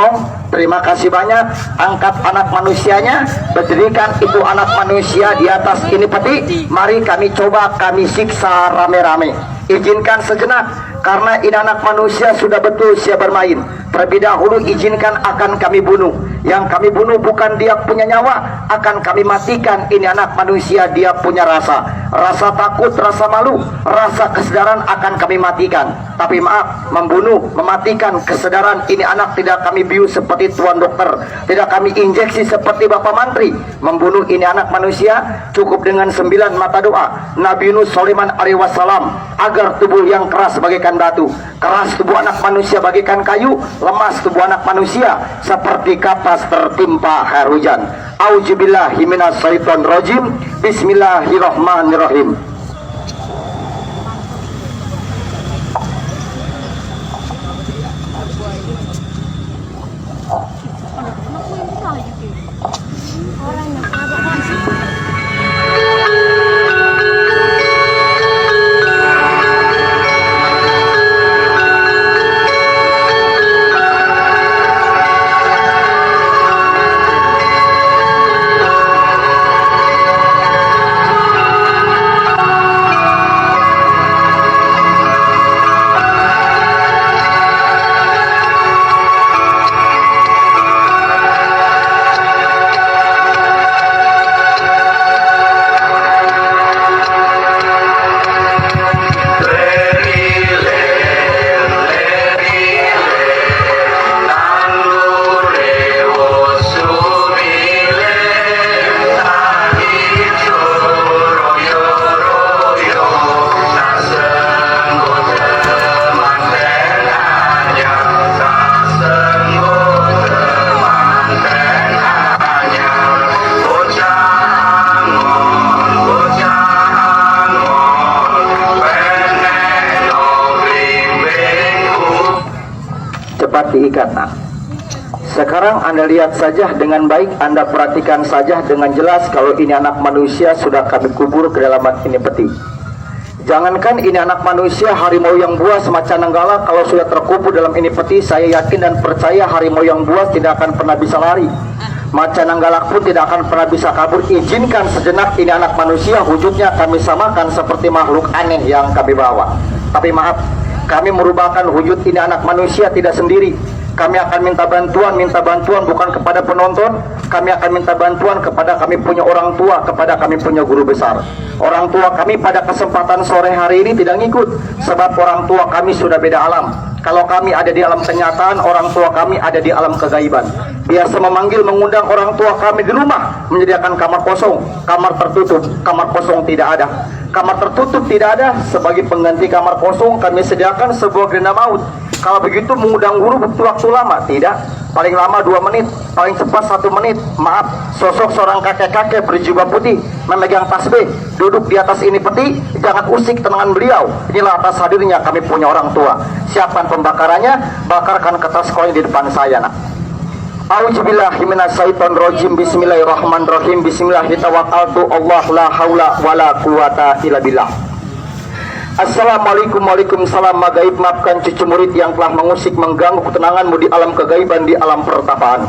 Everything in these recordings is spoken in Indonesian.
tolong, terima kasih banyak, angkat anak manusianya, berdirikan itu anak manusia di atas ini peti. Mari kami coba kami siksa rame-rame. Izinkan sejenak, karena ini anak manusia sudah betul siap bermain. Terlebih dahulu izinkan akan kami bunuh. Yang kami bunuh bukan dia punya nyawa, akan kami matikan ini anak manusia dia punya rasa. Rasa takut, rasa malu, rasa kesadaran akan kami matikan. Tapi maaf, membunuh, mematikan kesadaran ini anak tidak kami bius seperti tuan dokter, tidak kami injeksi seperti Bapak Mantri. Membunuh ini anak manusia cukup dengan 9 mata doa Nabi Nuh Sulaiman alaihi wassalam, agar tubuh yang keras bagaikan batu, keras tubuh anak manusia bagaikan kayu, lemas tubuh anak manusia seperti kapas tertimpa air hujan. Auzubillahi minasyaitonir rajim. Bismillahirrahmanirrahim. Diikat. Nah, sekarang Anda lihat saja dengan baik, Anda perhatikan saja dengan jelas kalau ini anak manusia sudah kami kubur ke dalam ini peti. Jangankan ini anak manusia, harimau yang buas macan nenggala kalau sudah terkubur dalam ini peti, saya yakin dan percaya harimau yang buas tidak akan pernah bisa lari. Macan nenggala pun tidak akan pernah bisa kabur. Izinkan sejenak ini anak manusia, wujudnya kami samakan seperti makhluk aneh yang kami bawa. Tapi maaf, kami merubahkan wujud ini anak manusia tidak sendiri. Kami akan minta bantuan bukan kepada penonton. Kami akan minta bantuan kepada kami punya orang tua, kepada kami punya guru besar. Orang tua kami pada kesempatan sore hari ini tidak ngikut, sebab orang tua kami sudah beda alam. Kalau kami ada di alam kenyataan, orang tua kami ada di alam kegaiban. Biasa memanggil mengundang orang tua kami di rumah, menyediakan kamar kosong, kamar tertutup, kamar kosong tidak ada. Kamar tertutup tidak ada, sebagai pengganti kamar kosong kami sediakan sebuah gerenda maut. Kalau begitu mengundang guru butuh waktu lama? Tidak, paling lama 2 menit, paling cepat 1 menit. Maaf, sosok seorang kakek-kakek berjubah putih, memegang tasbih, duduk di atas ini peti. Jangan usik tenangan beliau. Inilah atas hadirnya kami punya orang tua. Siapkan pembakarannya, bakarkan kertas koin di depan saya, nak. Auzubillahi minasyaitonirrajim. Bismillahirrahmanirrahim. Bismillahirrahmanirrahim. Allah la haula wala quwata illa billah. Assalamualaikum, waalaikumsalam. Magaib, maafkan cucu murid yang telah mengusik, mengganggu ketenanganmu di alam kegaiban, di alam pertapaan.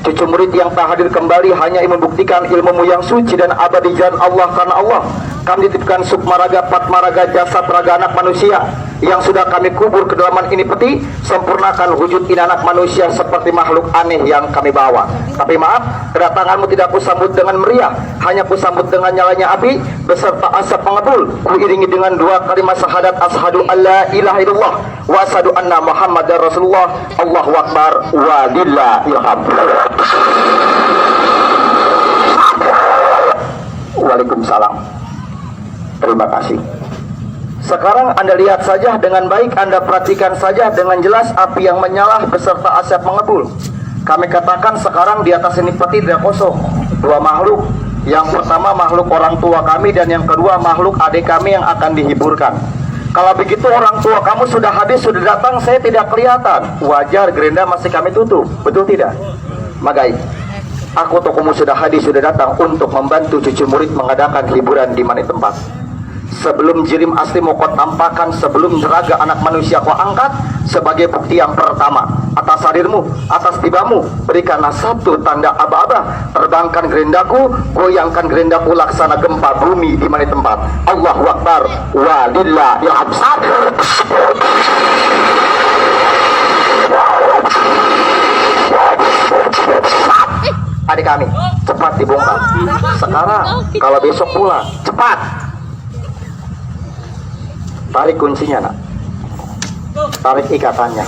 Cucu murid yang tak hadir kembali hanya ingin membuktikan ilmumu yang suci dan abadi jalan Allah. Karena Allah kami titipkan sukma raga, patma raga, jasad raga anak manusia yang sudah kami kubur ke dalam ini peti. Sempurnakan wujud ini anak manusia seperti makhluk aneh yang kami bawa. Tapi maaf, kedatanganmu tidak kusambut dengan meriah, hanya kusambut dengan nyalanya api beserta asap pengepul. Kuiringi dengan 2 kalimat syahadat, asyhadu alla ilaha illallah wa asyhadu anna muhammadar rasulullah. Allahu akbar wa lillahil hamd. Waalaikumsalam. Terima kasih. Sekarang Anda lihat saja dengan baik, Anda perhatikan saja dengan jelas api yang menyala beserta asap mengepul. Kami katakan sekarang di atas ini peti tidak kosong. 2 makhluk. Yang pertama makhluk orang tua kami, dan yang kedua makhluk adik kami yang akan dihiburkan. Kalau begitu orang tua kamu sudah habis, sudah datang, saya tidak kelihatan. Wajar, gerenda masih kami tutup. Betul tidak? Magaib, aku tokomu sudah hadir, sudah datang untuk membantu cucu murid mengadakan hiburan di mana tempat. Sebelum jirim asli mau kau tampakkan, sebelum raga anak manusia kau angkat, Sebagai bukti yang pertama, atas hadirmu, atas tibamu, berikanlah satu tanda aba-aba. Terbangkan gerendaku, goyangkan gerendaku laksana gempa bumi di mana tempat. Allahu Akbar. Walillahil hamd. Adik kami, cepat dibongkar. Sekarang, kalau besok pula, cepat. Tarik kuncinya, nak. Tarik ikatannya.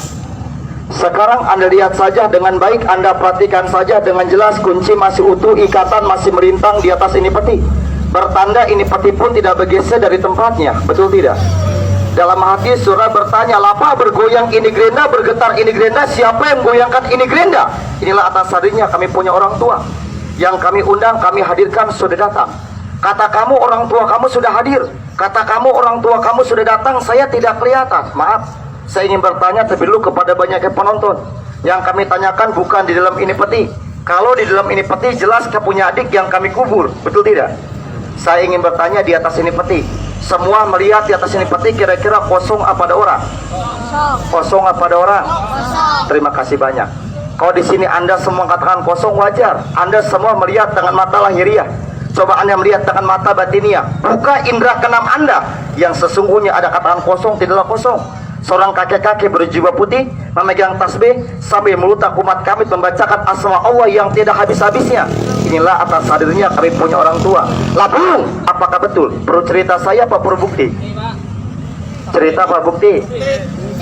Sekarang Anda lihat saja dengan baik, Anda perhatikan saja dengan jelas, kunci masih utuh, ikatan masih merintang di atas ini peti. Bertanda ini peti pun tidak bergeser dari tempatnya, betul tidak? Dalam hati surah bertanya, lapa bergoyang ini gerenda, bergetar ini gerenda, siapa yang goyangkan ini gerenda? Inilah atas hadirnya kami punya orang tua. Yang kami undang, kami hadirkan sudah datang. Kata kamu orang tua kamu sudah hadir, kata kamu orang tua kamu sudah datang, saya tidak kelihatan. Maaf, saya ingin bertanya terlebih dulu kepada banyak penonton. Yang kami tanyakan bukan di dalam ini peti. Kalau di dalam ini peti jelas kau punya adik yang kami kubur, betul tidak? Saya ingin bertanya di atas ini peti. Semua melihat di atas ini peti kira-kira kosong apa ada orang? Kosong apa ada orang? Terima kasih banyak. Kalau di sini Anda semua katakan kosong, wajar. Anda semua melihat dengan mata lahiriah. Coba Anda melihat dengan mata batiniah. Buka indera keenam Anda. Yang sesungguhnya ada katakan kosong, tidaklah kosong. Seorang kakek-kakek berjubah putih memegang tasbih sambil melutak umat kami membacakan asma Allah yang tidak habis-habisnya. Inilah atas hadirnya kami punya orang tua. Labung, apakah betul? Perlu cerita saya apa perlu bukti? Cerita apa bukti?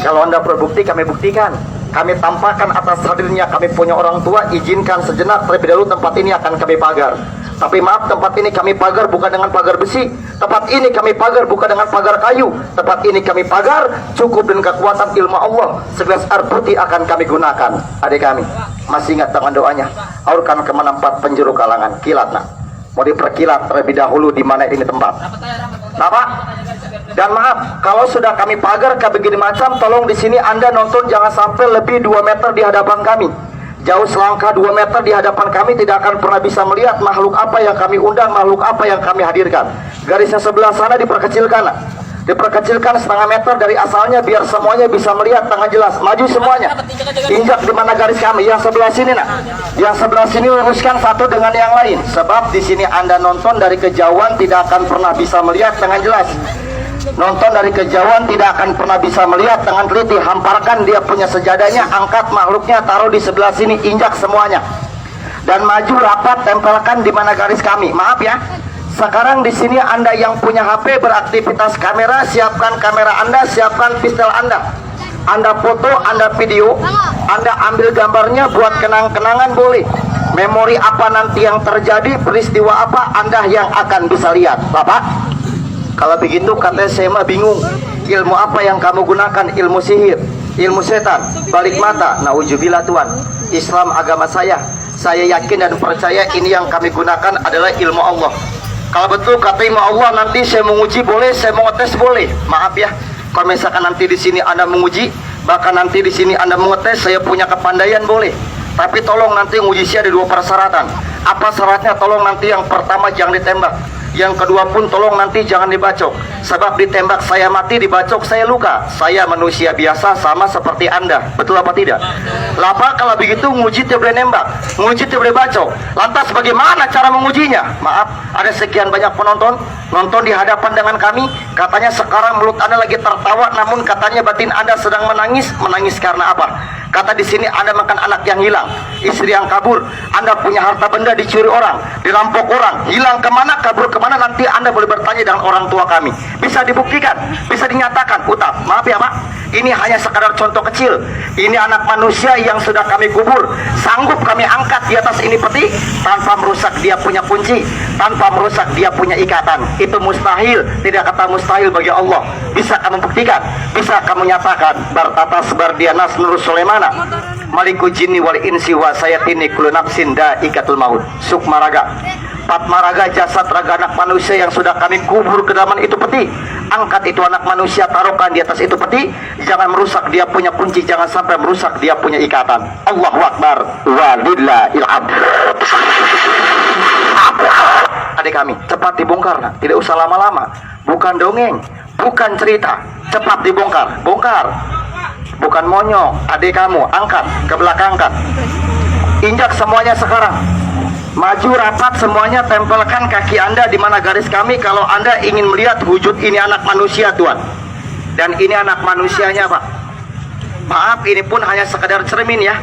Kalau Anda perlu bukti, kami buktikan. Kami tampakkan atas hadirnya kami punya orang tua. Izinkan sejenak terlebih dahulu tempat ini akan kami pagar. Tapi maaf, tempat ini kami pagar bukan dengan pagar besi. Tempat ini kami pagar bukan dengan pagar kayu. Tempat ini kami pagar cukup dengan kekuatan ilmu Allah. Segelas air putih akan kami gunakan. Adik kami, masih ingat dengan doanya? Aurkan kemana 4 penjuru kalangan. Kilat, nak. Mau diperkilat terlebih dahulu di mana ini tempat. Apa? Dan maaf, kalau sudah kami pagar kayak begini macam, tolong di sini Anda nonton jangan sampai lebih 2 meter di hadapan kami. Jauh selangkah 2 meter di hadapan kami tidak akan pernah bisa melihat makhluk apa yang kami undang, makhluk apa yang kami hadirkan. Garisnya sebelah sana diperkecilkan, diperkecilkan setengah meter dari asalnya biar semuanya bisa melihat dengan jelas. Maju semuanya, injak di mana garis kami. Yang sebelah sini, nak. Yang sebelah sini luruskan satu dengan yang lain. Sebab di sini Anda nonton dari kejauhan tidak akan pernah bisa melihat dengan jelas. Nonton dari kejauhan tidak akan pernah bisa melihat dengan teliti. Hamparkan dia punya sejadahnya, angkat makhluknya, taruh di sebelah sini, injak semuanya. Dan maju rapat, tempelkan di mana garis kami. Maaf ya. Sekarang di sini Anda yang punya HP beraktivitas kamera, siapkan kamera Anda, siapkan pistol Anda. Anda foto, Anda video, Anda ambil gambarnya buat kenang-kenangan boleh. Memori apa nanti yang terjadi, peristiwa apa, Anda yang akan bisa lihat. Bapak? Kalau begitu katanya saya mah bingung. Ilmu apa yang kamu gunakan? Ilmu sihir, ilmu setan, balik mata. Nauzubillah Tuhan. Islam agama saya yakin dan percaya ini yang kami gunakan adalah ilmu Allah. Kalau betul kata ilmu Allah, nanti saya menguji boleh, saya mau ngetes boleh. Maaf ya, kalau misalkan nanti di sini Anda menguji, bahkan nanti di sini Anda mengetes, saya punya kepandaian boleh. Tapi tolong nanti menguji saya ada 2 persyaratan. Apa syaratnya? Tolong nanti yang pertama jangan ditembak. Yang kedua pun tolong nanti jangan dibacok. Sebab ditembak saya mati, dibacok saya luka. Saya manusia biasa sama seperti Anda. Betul apa tidak? Lapa kalau begitu nguji tidak boleh nembak, nguji tidak boleh bacok. Lantas bagaimana cara mengujinya? Maaf, ada sekian banyak penonton nonton di hadapan dengan kami. Katanya sekarang mulut Anda lagi tertawa, namun katanya batin Anda sedang menangis. Menangis karena apa? Kata di sini Anda makan anak yang hilang, istri yang kabur, Anda punya harta benda dicuri orang, dirampok orang, hilang kemana, kabur kemana, nanti Anda boleh bertanya dengan orang tua kami. Bisa dibuktikan, bisa dinyatakan. Utap, maaf ya Pak, ini hanya sekadar contoh kecil. Ini anak manusia yang sudah kami kubur, sanggup kami angkat di atas ini peti tanpa merusak dia punya kunci, tanpa merusak dia punya ikatan. Itu mustahil, tidak kata mustahil bagi Allah. Bisa kamu buktikan, bisa kamu nyatakan. Bartatas bardianas nur Sulaiman Malikul jinni wal insi wa sayatini kullu nafsin daikatul maut. Sukmaraga, 4 maraga jasad raga anak manusia yang sudah kami kubur ke dalam itu peti. Angkat itu anak manusia, taruhkan di atas itu peti. Jangan merusak dia punya kunci, jangan sampai merusak dia punya ikatan. Allahu Akbar. Walillahil hamd. Adik kami, cepat dibongkar, nah. Tidak usah lama-lama. Bukan dongeng, bukan cerita. Cepat dibongkar. Bongkar. bukan monyong, adik kamu, angkat ke belakang, angkat, injak semuanya sekarang, maju rapat semuanya, tempelkan kaki Anda di mana garis kami kalau Anda ingin melihat wujud ini anak manusia Tuhan. Dan ini anak manusianya Pak. Maaf, ini pun hanya sekedar cermin ya,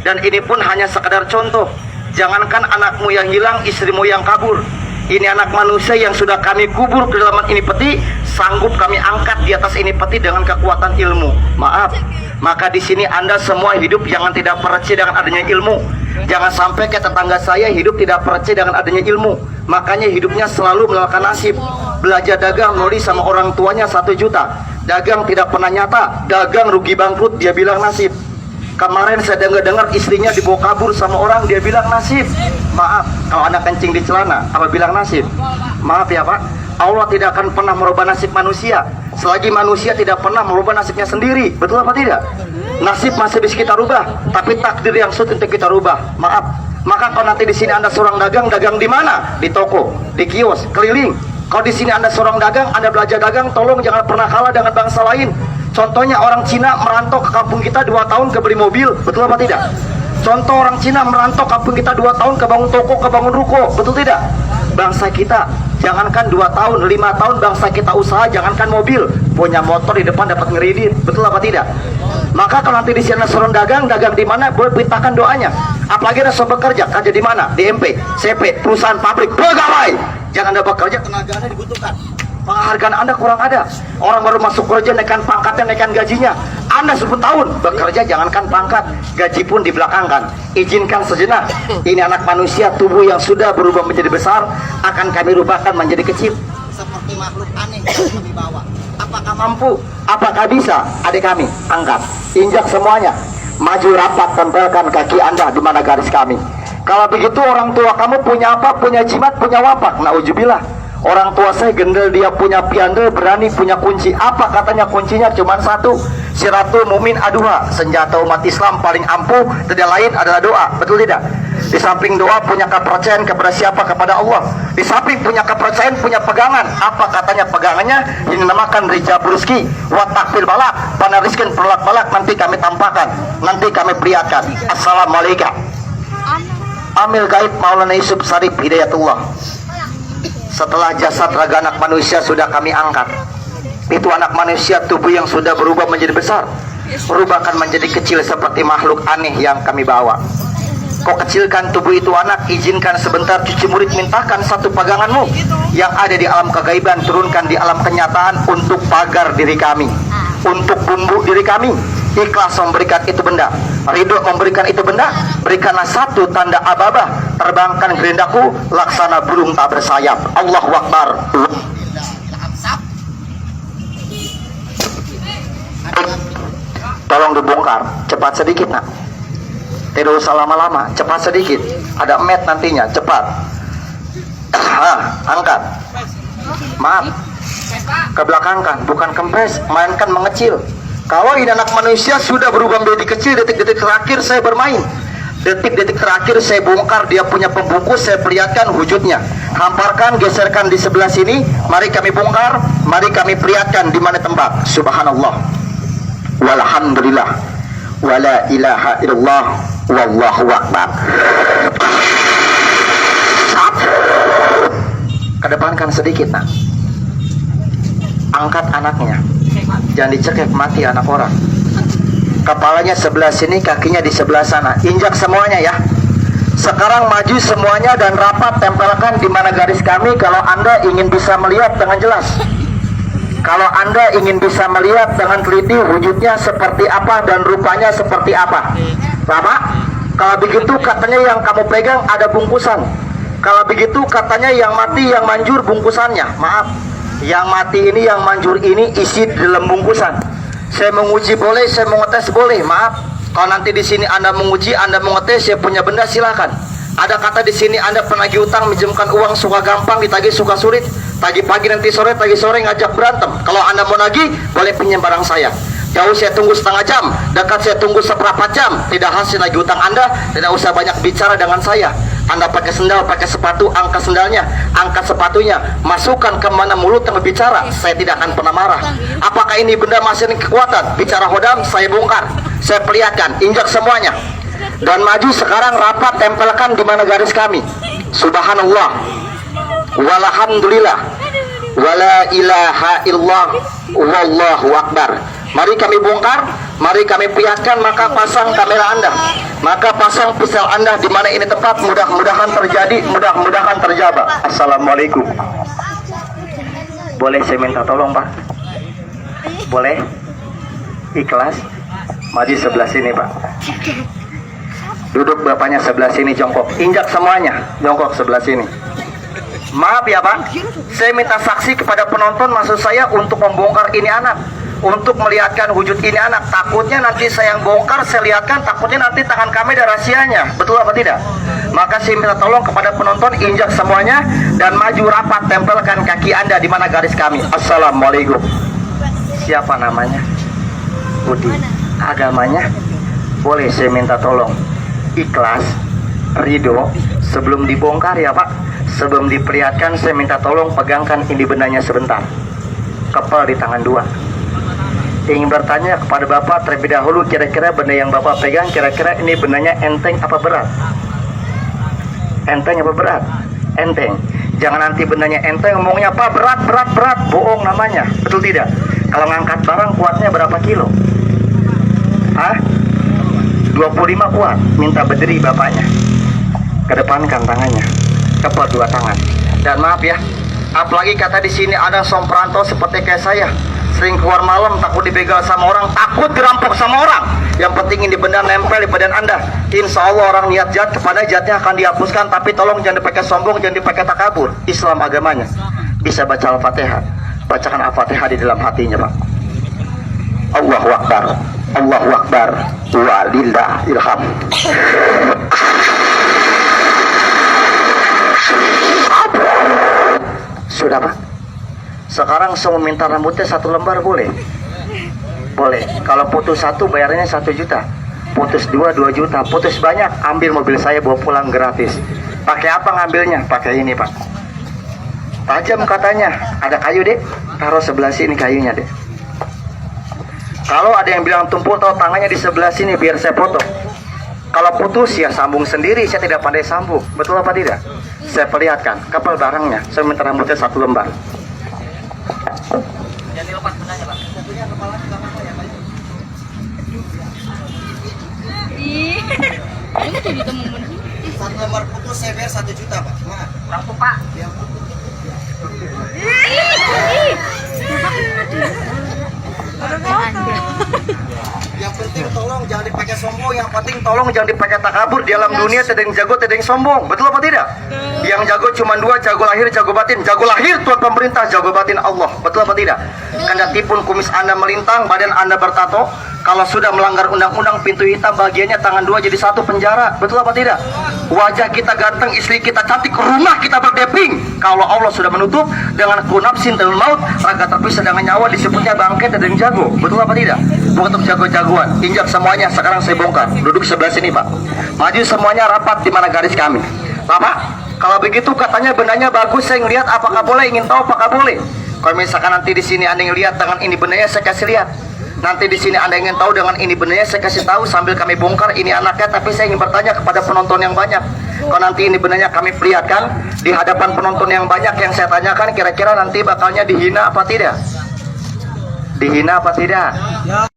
dan ini pun hanya sekedar contoh. Jangankan anakmu yang hilang, istrimu yang kabur, ini anak manusia yang sudah kami kubur ke dalam ini peti, sanggup kami angkat di atas ini peti dengan kekuatan ilmu. Maaf, maka di sini Anda semua hidup jangan tidak percaya dengan adanya ilmu. Jangan sampai ke tetangga saya hidup tidak percaya dengan adanya ilmu, makanya hidupnya selalu melakukan nasib. Belajar dagang nori sama orang tuanya 1 juta, dagang tidak pernah nyata, dagang rugi bangkrut, dia bilang nasib. Kemarin saya dengar istrinya dibawa kabur sama orang, dia bilang nasib. Maaf, kalau anak kencing di celana, apa bilang nasib? Maaf ya Pak, Allah tidak akan pernah merubah nasib manusia selagi manusia tidak pernah merubah nasibnya sendiri. Betul apa tidak? Nasib masih bisa kita rubah, tapi takdir yang sulit untuk kita rubah. Maaf, maka kalau nanti di sini Anda seorang dagang, dagang di mana? Di toko, di kios, keliling. Kalau di sini Anda seorang dagang, Anda belajar dagang, tolong jangan pernah kalah dengan bangsa lain. Contohnya orang Cina merantau ke kampung kita 2 tahun ke beli mobil, betul apa tidak? Contoh orang Cina merantau kampung kita 2 tahun ke bangun toko, ke bangun ruko, betul tidak? Bangsa kita, jangankan 2 tahun, 5 tahun bangsa kita usaha, jangankan mobil, punya motor di depan dapat ngeridit, betul apa tidak? Maka kalau nanti di sini seorang dagang, dagang di mana, boleh perintahkan doanya. Apalagi ada seorang bekerja, kerja di mana? Di MP, CP, perusahaan pabrik, pegawai. Jangan ada bekerja, tenaga Anda dibutuhkan. Penghargaan Anda kurang ada. Orang baru masuk kerja naikkan pangkatnya, naikkan gajinya. Anda 10 tahun bekerja, jangankan pangkat, gaji pun dibelakangkan. Izinkan sejenak. Ini anak manusia, tubuh yang sudah berubah menjadi besar akan kami rubahkan menjadi kecil seperti makhluk aneh yang kami bawa. Apakah mampu? Apakah bisa? Adik kami, angkat, injak semuanya, maju rapat, tempelkan kaki Anda di mana garis kami. Kalau begitu orang tua kamu punya apa? Punya jimat, punya wapak. Nauzubillah. Orang tua saya gendel, dia punya piandel, berani, punya kunci. Apa katanya kuncinya? Cuma 1, Siratul Mumin Aduha, senjata umat Islam paling ampuh, tidak lain adalah doa. Betul tidak? Di samping doa punya kepercayaan kepada siapa? Kepada Allah. Di samping punya kepercayaan, punya pegangan. Apa katanya pegangannya? Ini dinamakan rijabul rizki wa takfir balak, panah rizkin perlak balak. Nanti kami tampakkan, nanti kami perlihatkan. Assalamualaikum. Amil gaib Maulana Yusuf Sarif Hidayatullah. Setelah jasad raga anak manusia sudah kami angkat, itu anak manusia tubuh yang sudah berubah menjadi besar, rubahkan menjadi kecil seperti makhluk aneh yang kami bawa. Kau kecilkan tubuh itu anak, izinkan sebentar cuci murid mintakan 1 peganganmu yang ada di alam kegaiban, turunkan di alam kenyataan untuk pagar diri kami, untuk bumbu diri kami. Ikhlas memberikan itu benda, ridho memberikan itu benda, berikanlah 1 tanda ababah, terbangkan gerindaku laksana burung tak bersayap. Allahu Akbar. Tolong dibongkar, cepat sedikit nak, tidak usah lama-lama, cepat sedikit, ada met nantinya, cepat. Angkat, maaf, ke belakang kan, bukan kempes, mainkan mengecil. Kalau ini anak manusia sudah berubah menjadi kecil, detik-detik terakhir saya bermain, detik-detik terakhir saya bongkar dia punya pembungkus, saya perlihatkan wujudnya. Hamparkan, geserkan di sebelah sini, mari kami bongkar, mari kami perlihatkan di mana tempat. Subhanallah, walhamdulillah, wala ilaha illallah, wallahu akbar. Kedepankan sedikit nak, angkat anaknya, jangan dicekek, mati anak orang. Kepalanya sebelah sini, kakinya di sebelah sana, injak semuanya ya. Sekarang maju semuanya dan rapat, tempelkan di mana garis kami kalau Anda ingin bisa melihat dengan jelas. Kalau Anda ingin bisa melihat dengan teliti wujudnya seperti apa dan rupanya seperti apa. Bapak, kalau begitu katanya yang kamu pegang ada bungkusan. Kalau begitu katanya yang mati yang manjur bungkusannya. Maaf, yang mati ini yang manjur ini isi di dalam bungkusan. Saya menguji boleh, saya mengetes boleh. Maaf, kalau nanti di sini Anda menguji, Anda mengetes, saya punya benda silakan. Ada kata di sini Anda penagih utang, minjemkan uang suka gampang, ditagih suka sulit. Tagih pagi nanti sore, tagih sore ngajak berantem. Kalau Anda mau nagih, boleh pinjam barang saya. Jauh saya tunggu setengah jam, dekat saya tunggu seberapa jam. Tidak hasil lagi utang Anda, tidak usah banyak bicara dengan saya. Anda pakai sendal, pakai sepatu, angkat sendalnya, angkat sepatunya, masukkan ke mana mulut yang berbicara, saya tidak akan pernah marah. Apakah ini benda masih ada kekuatan? Bicara hodam, saya bongkar, saya perlihatkan, injak semuanya. Dan maju sekarang, rapat, tempelkan di mana garis kami. Subhanallah, walhamdulillah, wala ilaha illallah, wallahu akbar. Mari kami bongkar, mari kami perlihatkan, maka pasang kamera Anda, maka pasang pistol Anda di mana ini tepat. Mudah-mudahan terjadi, mudah-mudahan terjadi. Assalamualaikum. Boleh saya minta tolong, Pak? Boleh? Ikhlas? Maju sebelah sini, Pak. Duduk bapaknya sebelah sini, jongkok. Injak semuanya, jongkok sebelah sini. Maaf ya Pak, saya minta saksi kepada penonton, maksud saya untuk membongkar ini anak, untuk melihatkan wujud ini anak. Takutnya nanti saya yang bongkar, saya lihatkan, takutnya nanti tangan kami ada rahasianya. Betul apa tidak? Maka saya minta tolong kepada penonton, injak semuanya dan maju rapat, tempelkan kaki Anda di mana garis kami. Assalamualaikum. Siapa namanya? Budi. Agamanya? Boleh saya minta tolong ikhlas, ridho. Sebelum dibongkar ya Pak, sebelum diperlihatkan, saya minta tolong pegangkan ini bendanya sebentar, kepal di tangan dua. Ingin bertanya kepada Bapak terlebih dahulu, kira-kira benda yang Bapak pegang, kira-kira ini bendanya enteng apa berat? Enteng apa berat? Enteng. Jangan nanti bendanya enteng ngomongnya apa berat, bohong namanya. Betul tidak? Kalau ngangkat barang kuatnya berapa kilo? Hah? 25 kuat. Minta berdiri bapaknya, kedepankan tangannya, kepal dua tangan. Dan maaf ya, apalagi kata di sini ada somperanto seperti kayak saya, sering keluar malam, takut dibegal sama orang, takut dirampok sama orang. Yang penting ini benda nempel di badan Anda. Insya Allah orang niat jahat kepada jahatnya akan dihapuskan. Tapi tolong jangan dipakai sombong, jangan dipakai takabur. Islam agamanya. Bisa baca Al-Fatihah, bacakan Al-Fatihah di dalam hatinya Pak. Allahu Akbar, Allahu Akbar, walillah ilham. Sudah Pak. Sekarang saya minta rambutnya 1 lembar boleh? Boleh. Kalau putus 1 bayarnya 1 juta, putus 2 juta, putus banyak ambil mobil saya bawa pulang gratis. Pakai apa ngambilnya? Pakai ini Pak. Tajam katanya. Ada kayu deh, taruh sebelah sini kayunya deh. Kalau ada yang bilang tumpul, taruh tangannya di sebelah sini biar saya foto. Kalau putus ya sambung sendiri, saya tidak pandai sambung. Betul apa tidak? Saya perlihatkan kapal barangnya. Saya minta rambutnya 1 lembar. Jangan dilepas benangnya Pak. Satunya kepalanya nggak apa-apa ya Pak. Ini jadi temen. 1 lembar putus saya bayar 1 juta Pak. Gimana? Kurang tuh Pak. Yang penting tolong jangan dipakai sombong, yang penting tolong jangan dipakai takabur. Di alam dunia ada yang jago, ada yang sombong. Betul apa tidak? Yang jago cuma 2, jago lahir, jago batin. Jago lahir Tuhan pemerintah, jago batin Allah. Betul apa tidak? Kandatipun kumis Anda melintang, badan Anda bertato. Kalau sudah melanggar undang-undang, pintu hitam bagiannya tangan 2 jadi 1 penjara. Betul apa tidak? Wajah kita ganteng, istri kita cantik, rumah kita berdeping. Kalau Allah sudah menutup dengan kunapsin dan maut, raga terpisah dengan nyawa, disebutnya bangkai dan jago. Betul apa tidak? Bukan untuk jago-jagoan. Injak semuanya, sekarang saya bongkar. Duduk sebelah sini Pak. Maju semuanya rapat di mana garis kami. Bapak, kalau begitu katanya bendanya bagus, saya ngelihat, apakah boleh? Ingin tahu apakah boleh? Kalau misalkan nanti di sini Anda yang lihat dengan ini bendanya, saya kasih lihat. Nanti di sini Anda ingin tahu dengan ini bendanya, saya kasih tahu sambil kami bongkar ini anaknya. Tapi saya ingin bertanya kepada penonton yang banyak. Kalau nanti ini bendanya kami perlihatkan di hadapan penonton yang banyak, yang saya tanyakan kira-kira nanti bakalnya dihina apa tidak? Dihina apa tidak?